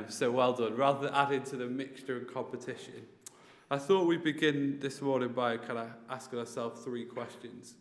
So well done. Rather than adding to the mixture and competition, I thought we'd begin this morning by kind of asking ourselves 3 questions.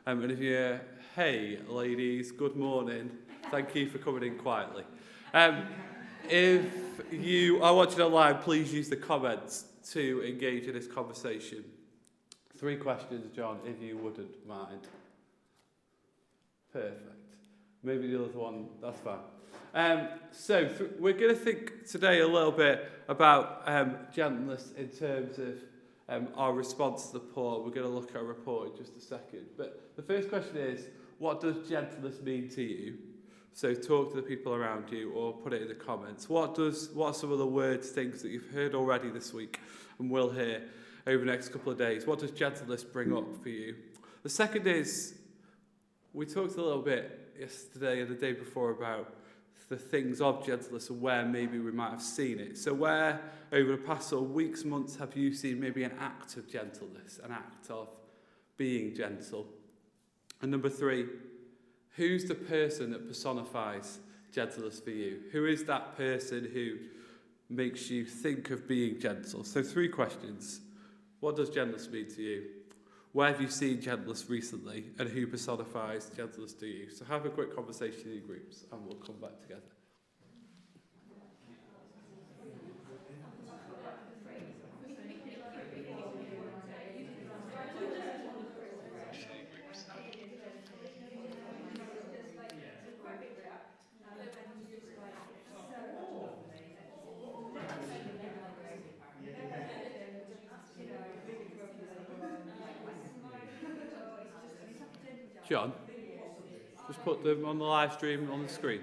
And if you're, hey, ladies, good morning. Thank you for coming in quietly. If you are watching online, please use the comments to engage in this conversation. 3 questions, John, if you wouldn't mind. Perfect. Maybe the other one, that's fine. We're going to think today a little bit about gentleness in terms of our response to the poor. We're going to look at a report in just a second. But the first question is, what does gentleness mean to you? So talk to the people around you or put it in the comments. What are some of the words, things that you've heard already this week and will hear over the next couple of days? What does gentleness bring up for you? The second is, we talked a little bit yesterday and the day before about the things of gentleness and where maybe we might have seen it. So where over the past sort of weeks, months, have you seen maybe an act of gentleness, an act of being gentle? And number 3, who's the person that personifies gentleness for you? Who is that person who makes you think of being gentle? So 3 questions. What does gentleness mean to you? Where have you seen gentleness recently, and who personifies gentleness to you? So have a quick conversation in your groups, and we'll come back together. John, just put them on the live stream on the screen.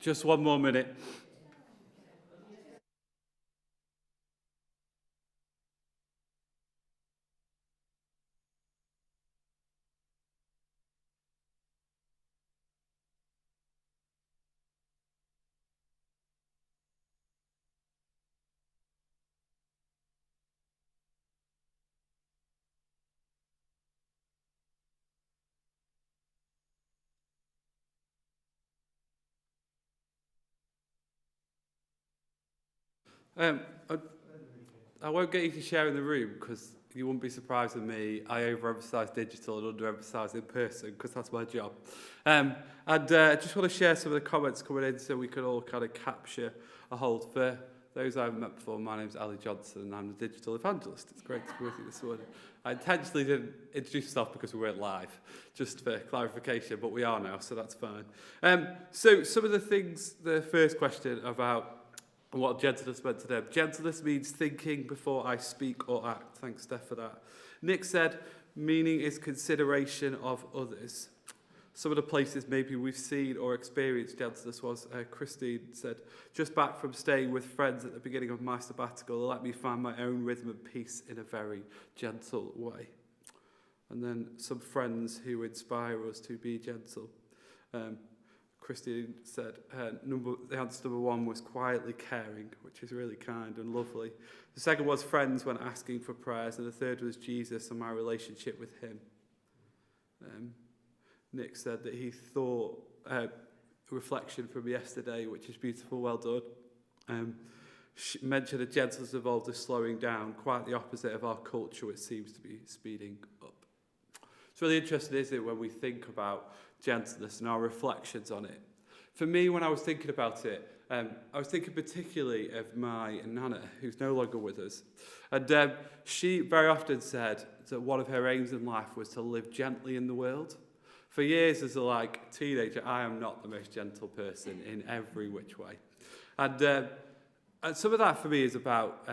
Just one more minute. I, I won't get you to share in the room because you wouldn't be surprised with me. I overemphasise digital and underemphasise in person because that's my job. And I just want to share some of the comments coming in so we can all kind of capture a hold. For those I haven't met before, my name's Ali Johnson and I'm the digital evangelist. It's great to be with you this morning. I intentionally didn't introduce myself because we weren't live, just for clarification, but we are now, so that's fine. So some of the things, the first question about what gentleness meant to them. Gentleness means thinking before I speak or act. Thanks, Steph, for that. Nick said, meaning is consideration of others. Some of the places maybe we've seen or experienced gentleness was, Christine said, just back from staying with friends at the beginning of my sabbatical, let me find my own rhythm and peace in a very gentle way. And then some friends who inspire us to be gentle. Christine said the answer number one was quietly caring, which is really kind and lovely. The second was friends when asking for prayers, and the third was Jesus and my relationship with him. Nick said that he thought reflection from yesterday, which is beautiful, well done. She mentioned that gentleness involved as slowing down, quite the opposite of our culture, which seems to be speeding up. It's really interesting, isn't it, when we think about gentleness and our reflections on it. For me, when I was thinking about it, I was thinking particularly of my nana, who's no longer with us. And she very often said that one of her aims in life was to live gently in the world. For years as a teenager, I am not the most gentle person in every which way. And some of that for me is about,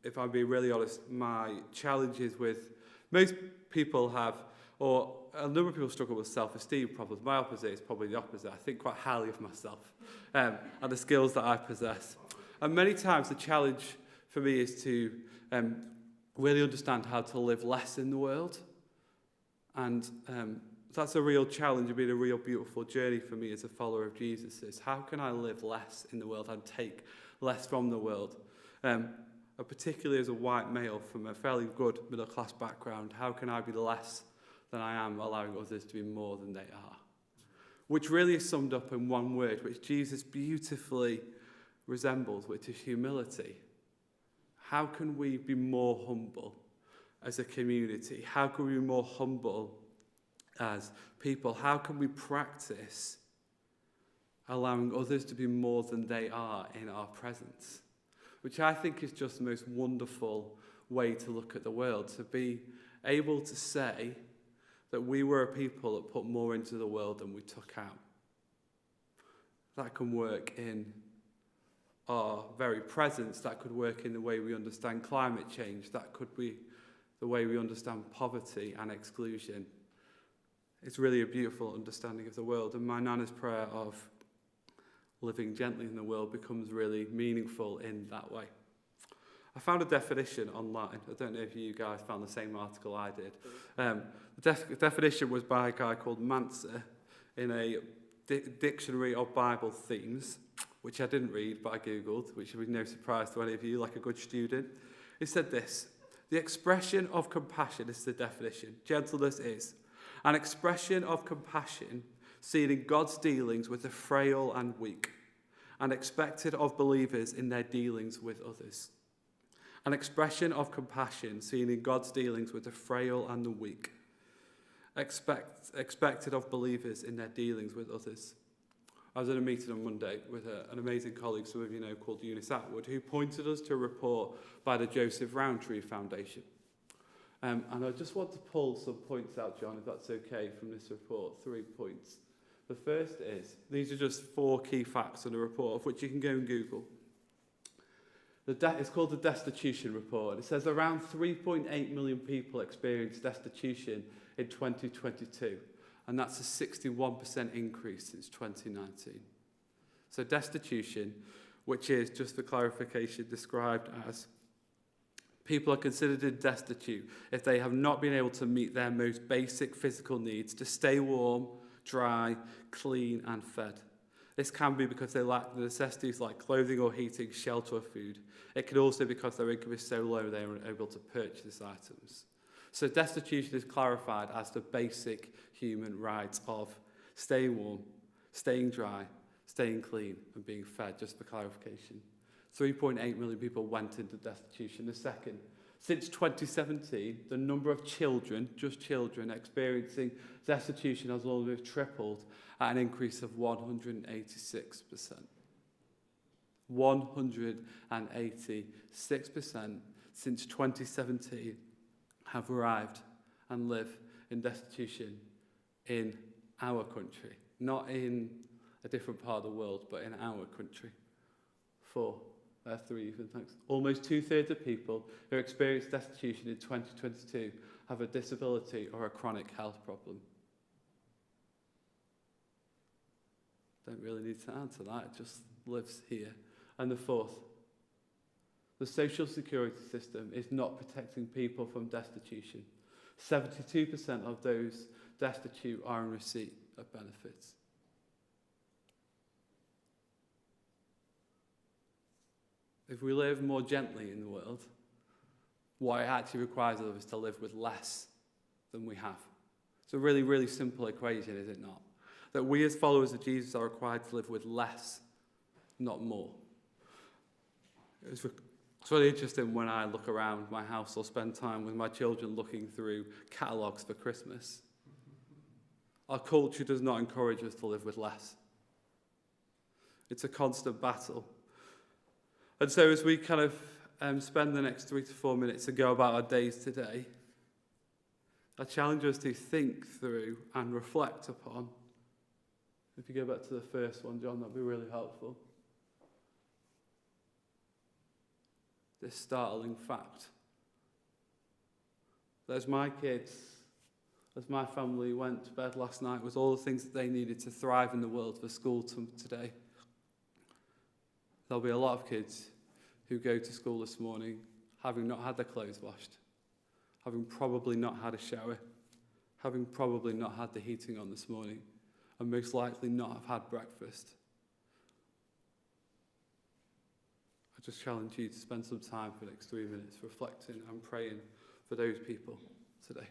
if I'm being really honest, my challenges with, most people have, or a number of people struggle with self-esteem problems. My opposite is probably the opposite. I think quite highly of myself and the skills that I possess. And many times the challenge for me is to really understand how to live less in the world. And that's a real challenge and been a real beautiful journey for me as a follower of Jesus. Is how can I live less in the world and take less from the world? Particularly as a white male from a fairly good middle-class background, how can I be less than I am, allowing others to be more than they are? Which really is summed up in one word, which Jesus beautifully resembles, which is humility. How can we be more humble as a community? How can we be more humble as people? How can we practice allowing others to be more than they are in our presence? Which I think is just the most wonderful way to look at the world, to be able to say that we were a people that put more into the world than we took out. That can work in our very presence. That could work in the way we understand climate change. That could be the way we understand poverty and exclusion. It's really a beautiful understanding of the world. And my nana's prayer of living gently in the world becomes really meaningful in that way. I found a definition online. I don't know if you guys found the same article I did. The definition was by a guy called Manser in a dictionary of Bible themes, which I didn't read, but I Googled, which would be no surprise to any of you, like a good student. It said this: the expression of compassion, this is the definition, gentleness is an expression of compassion seen in God's dealings with the frail and weak, and expected of believers in their dealings with others. An expression of compassion seen in God's dealings with the frail and the weak, expected of believers in their dealings with others. I was in a meeting on Monday with an amazing colleague, some of you know, called Eunice Atwood, who pointed us to a report by the Joseph Rowntree Foundation. And I just want to pull some points out, John, if that's okay, from this report, 3 points. The first is, these are just 4 key facts in the report, of which you can go and Google. It's called the Destitution Report. It says around 3.8 million people experienced destitution in 2022, and that's a 61% increase since 2019. So destitution, which is, just for clarification, described as people are considered destitute if they have not been able to meet their most basic physical needs to stay warm, dry, clean, and fed. This can be because they lack the necessities like clothing or heating, shelter or food. It can also be because their income is so low they are unable to purchase items. So destitution is clarified as the basic human rights of staying warm, staying dry, staying clean and being fed, just for clarification. 3.8 million people went into destitution. The second, since 2017, the number of children, just children, experiencing destitution has almost tripled at an increase of 186%. 186% since 2017 have arrived and live in destitution in our country. Not in a different part of the world, but in our country. 3 even, thanks. Almost 2/3 of people who experience destitution in 2022 have a disability or a chronic health problem. Don't really need to answer that, it just lives here. And the fourth, the social security system is not protecting people from destitution. 72% of those destitute are in receipt of benefits. If we live more gently in the world, what it actually requires of us is to live with less than we have. It's a really, really simple equation, is it not? That we as followers of Jesus are required to live with less, not more. It's really interesting when I look around my house or spend time with my children looking through catalogues for Christmas. Our culture does not encourage us to live with less. It's a constant battle. And so as we kind of spend the next 3 to 4 minutes to go about our days today, I challenge us to think through and reflect upon. If you go back to the first one, John, that'd be really helpful. This startling fact. That as my kids, as my family went to bed last night with all the things that they needed to thrive in the world for school today, there'll be a lot of kids who go to school this morning having not had their clothes washed, having probably not had a shower, having probably not had the heating on this morning, and most likely not have had breakfast. I just challenge you to spend some time for the next 3 minutes reflecting and praying for those people today.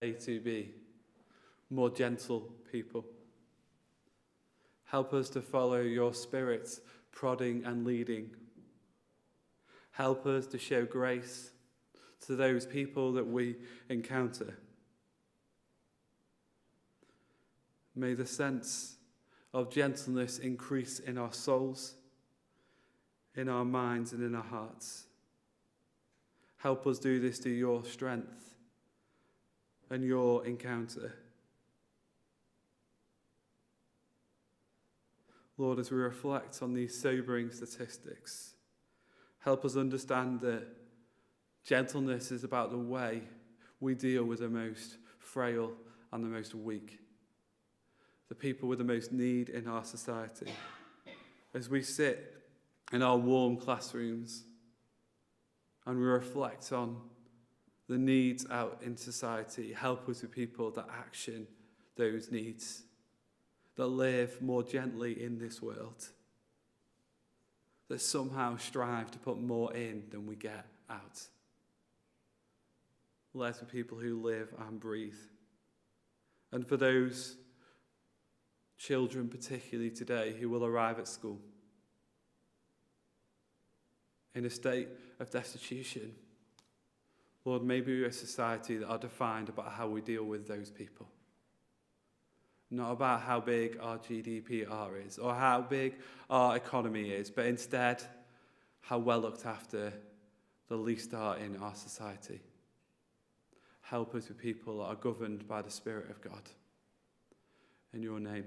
To be more gentle people. Help us to follow your Spirit, prodding and leading. Help us to show grace to those people that we encounter. May the sense of gentleness increase in our souls, in our minds, and in our hearts. Help us do this through your strength and your encounter. Lord, as we reflect on these sobering statistics, help us understand that gentleness is about the way we deal with the most frail and the most weak, the people with the most need in our society. As we sit in our warm classrooms and we reflect on the needs out in society, help us with people that action those needs, that live more gently in this world, that somehow strive to put more in than we get out. Let us be people who live and breathe. And for those children, particularly today, who will arrive at school in a state of destitution, Lord, maybe we're a society that are defined about how we deal with those people. Not about how big our GDPR is or how big our economy is, but instead how well looked after the least are in our society. Help us with people that are governed by the Spirit of God. In your name,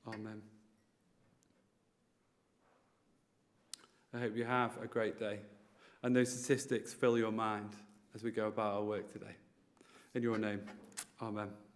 amen. I hope you have a great day. And those statistics fill your mind as we go about our work today. In your name, amen.